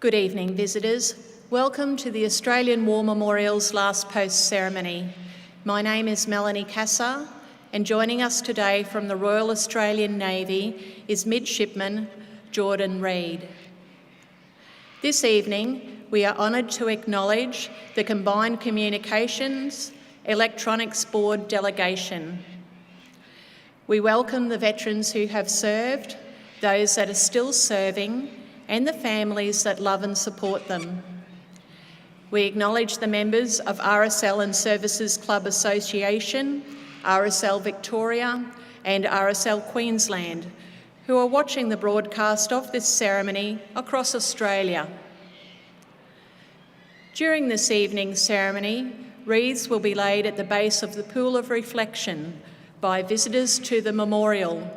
Good evening, visitors. Welcome to the Australian War Memorial's Last Post ceremony. My name is Melanie Cassar, and joining us today from the Royal Australian Navy is Midshipman Jordan Reid. This evening, we are honoured to acknowledge the Combined Communications Electronics Board delegation. We welcome the veterans who have served, those that are still serving, and the families that love and support them. We acknowledge the members of RSL Services Clubs Association, RSL Victoria and RSL Queensland, who are watching the broadcast of this ceremony across Australia. During this evening's ceremony, wreaths will be laid at the base of the Pool of Reflection by visitors to the memorial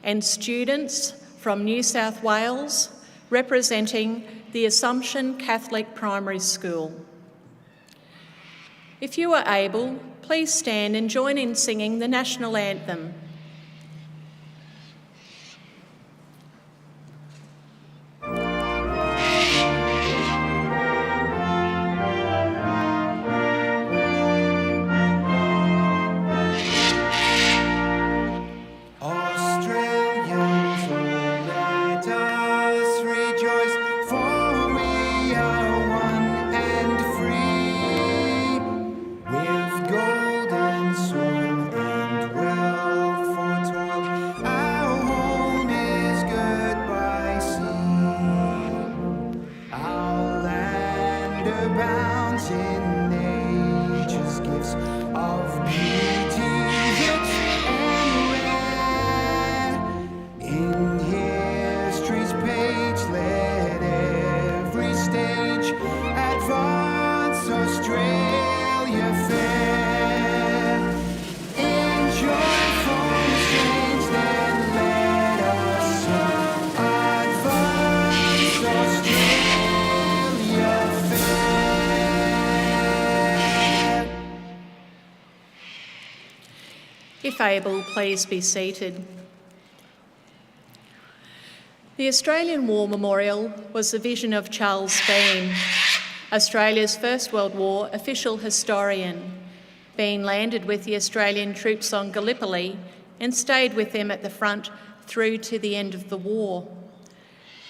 and students from New South Wales representing the Assumption Catholic Primary School. If you are able, please stand and join in singing the National Anthem. If able, please be seated. The Australian War Memorial was the vision of Charles Bean, Australia's First World War official historian. Bean landed with the Australian troops on Gallipoli and stayed with them at the front through to the end of the war.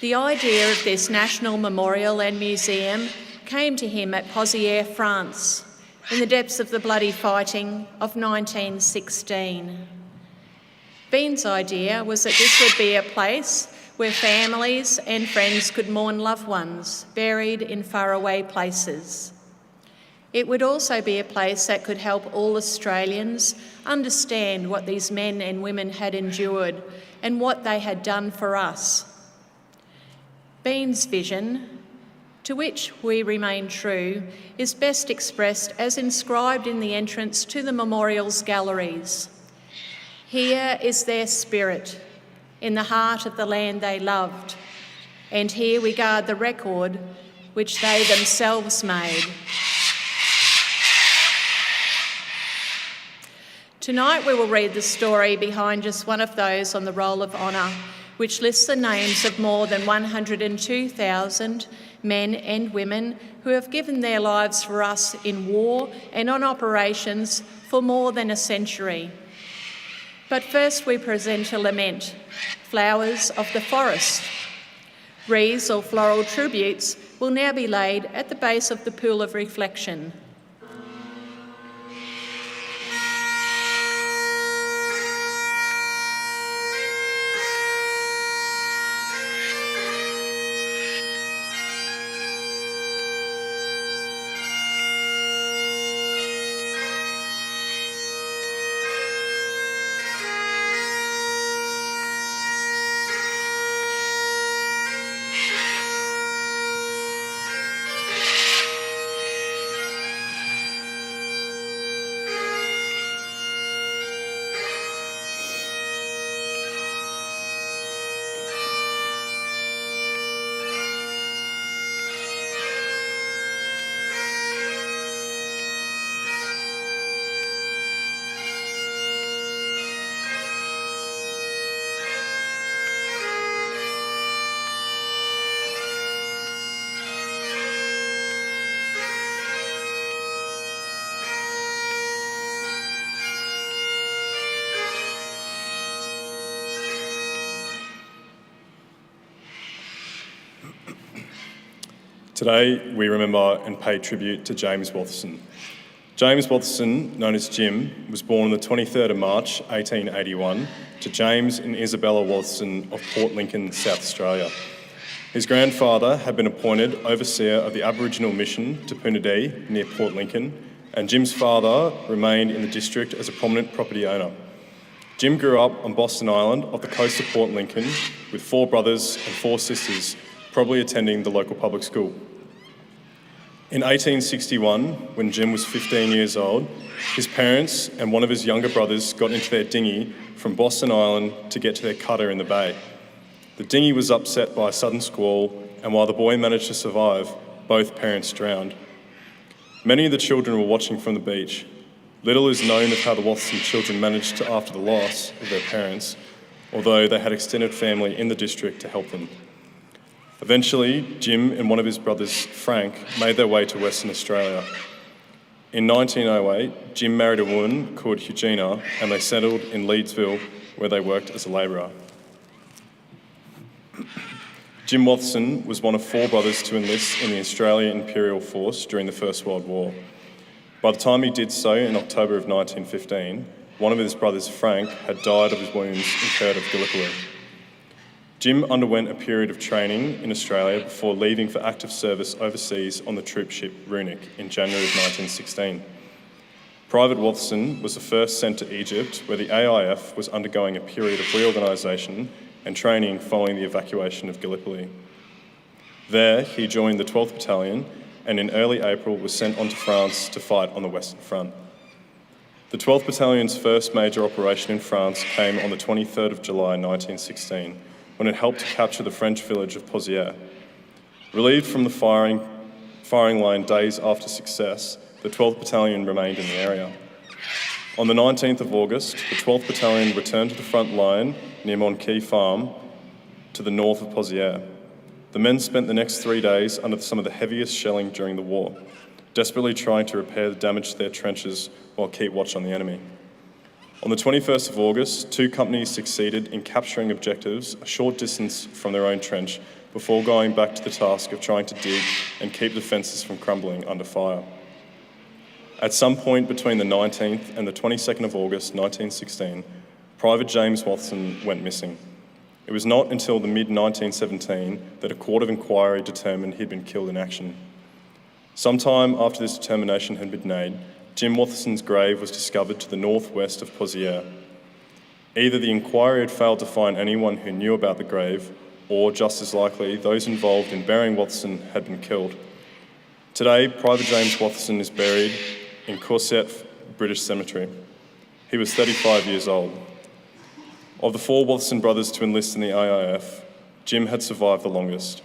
The idea of this national memorial and museum came to him at Pozières, France, in the depths of the bloody fighting of 1916. Bean's idea was that this would be a place where families and friends could mourn loved ones buried in faraway places. It would also be a place that could help all Australians understand what these men and women had endured and what they had done for us. Bean's vision, to which we remain true, is best expressed as inscribed in the entrance to the memorial's galleries. Here is their spirit, in the heart of the land they loved, and here we guard the record which they themselves made. Tonight we will read the story behind just one of those on the Roll of Honour, which lists the names of more than 102,000 men and women who have given their lives for us in war and on operations for more than a century. But first we present a lament, Flowers of the Forest. Wreaths or floral tributes will now be laid at the base of the Pool of Reflection. Today, we remember and pay tribute to James Watherston. James Watherston, known as Jim, was born on the 23rd of March 1881 to James and Isabella Watherston of Port Lincoln, South Australia. His grandfather had been appointed overseer of the Aboriginal mission to Punadee near Port Lincoln, and Jim's father remained in the district as a prominent property owner. Jim grew up on Boston Island off the coast of Port Lincoln with 4 brothers and 4 sisters, probably attending the local public school. In 1861, when Jim was 15 years old, his parents and one of his younger brothers got into their dinghy from Boston Island to get to their cutter in the bay. The dinghy was upset by a sudden squall, and while the boy managed to survive, both parents drowned. Many of the children were watching from the beach. Little is known of how the Watherston children managed to after the loss of their parents, although they had extended family in the district to help them. Eventually, Jim and one of his brothers, Frank, made their way to Western Australia. In 1908, Jim married a woman called Eugenia, and they settled in Leedsville, where they worked as a labourer. Jim Watherston was one of 4 brothers to enlist in the Australian Imperial Force during the First World War. By the time he did so in October of 1915, one of his brothers, Frank, had died of his wounds incurred at Gallipoli. Jim underwent a period of training in Australia before leaving for active service overseas on the troop ship Runic in January of 1916. Private Watherston was the first sent to Egypt, where the AIF was undergoing a period of reorganisation and training following the evacuation of Gallipoli. There, he joined the 12th Battalion and in early April was sent on to France to fight on the Western Front. The 12th Battalion's first major operation in France came on the 23rd of July 1916, when it helped to capture the French village of Pozières. Relieved from the firing line days after success, the 12th Battalion remained in the area. On the 19th of August, the 12th Battalion returned to the front line near Monquis Farm to the north of Pozières. The men spent the next 3 days under some of the heaviest shelling during the war, desperately trying to repair the damage to their trenches while keep watch on the enemy. On the 21st of August, 2 companies succeeded in capturing objectives a short distance from their own trench before going back to the task of trying to dig and keep the fences from crumbling under fire. At some point between the 19th and the 22nd of August 1916, Private James Watherston went missing. It was not until the mid-1917 that a court of inquiry determined he'd been killed in action. Sometime after this determination had been made, Jim Watherston's grave was discovered to the northwest of Pozières. Either the inquiry had failed to find anyone who knew about the grave, or, just as likely, those involved in burying Watherston had been killed. Today, Private James Watherston is buried in Corset British Cemetery. He was 35 years old. Of the 4 Watherston brothers to enlist in the AIF, Jim had survived the longest.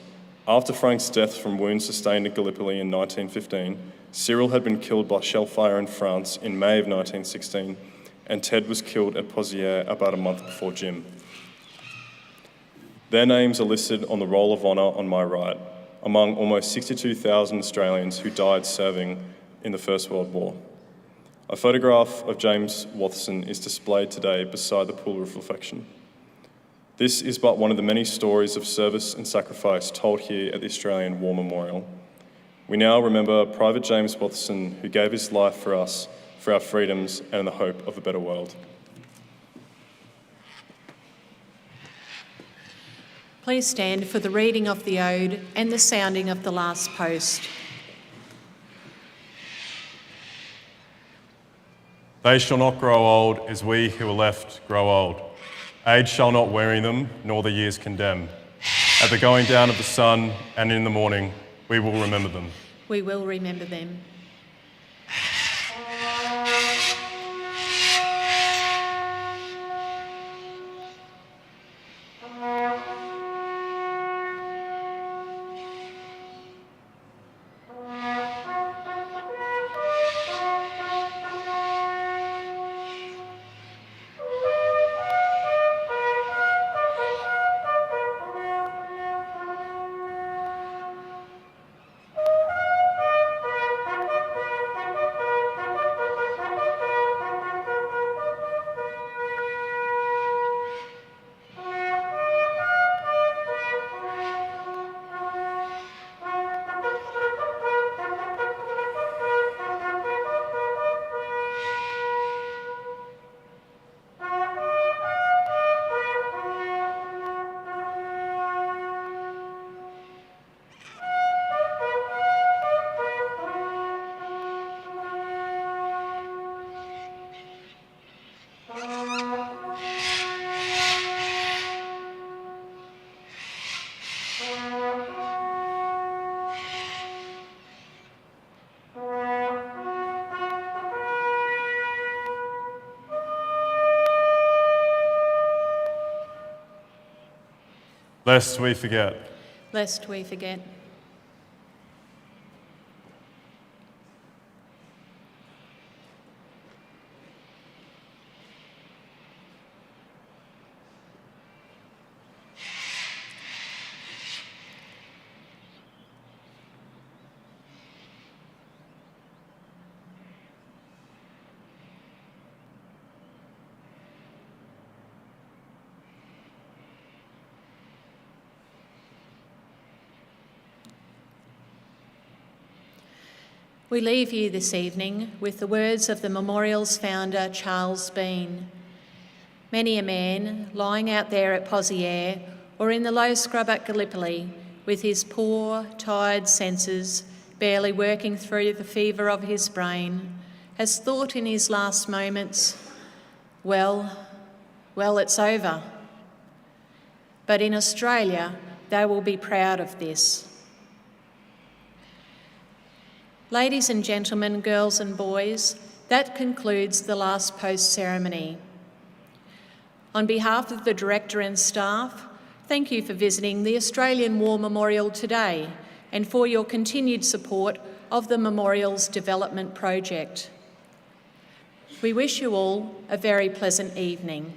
After Frank's death from wounds sustained at Gallipoli in 1915, Cyril had been killed by shellfire in France in May of 1916, and Ted was killed at Pozières about a month before Jim. Their names are listed on the Roll of Honour on my right, among almost 62,000 Australians who died serving in the First World War. A photograph of James Watherston is displayed today beside the pool of reflection. This is but one of the many stories of service and sacrifice told here at the Australian War Memorial. We now remember Private James Watherston, who gave his life for us, for our freedoms and in the hope of a better world. Please stand for the reading of the ode and the sounding of the last post. They shall not grow old as we who are left grow old. Age shall not weary them, nor the years condemn. At the going down of the sun and in the morning, we will remember them. We will remember them. lest we forget. Lest we forget. We leave you this evening with the words of the memorial's founder, Charles Bean. Many a man lying out there at Poziere or in the low scrub at Gallipoli with his poor, tired senses barely working through the fever of his brain has thought in his last moments, well, it's over. But in Australia, they will be proud of this. Ladies and gentlemen, girls and boys, that concludes the last post ceremony. On behalf of the Director and staff, thank you for visiting the Australian War Memorial today and for your continued support of the Memorial's development project. We wish you all a very pleasant evening.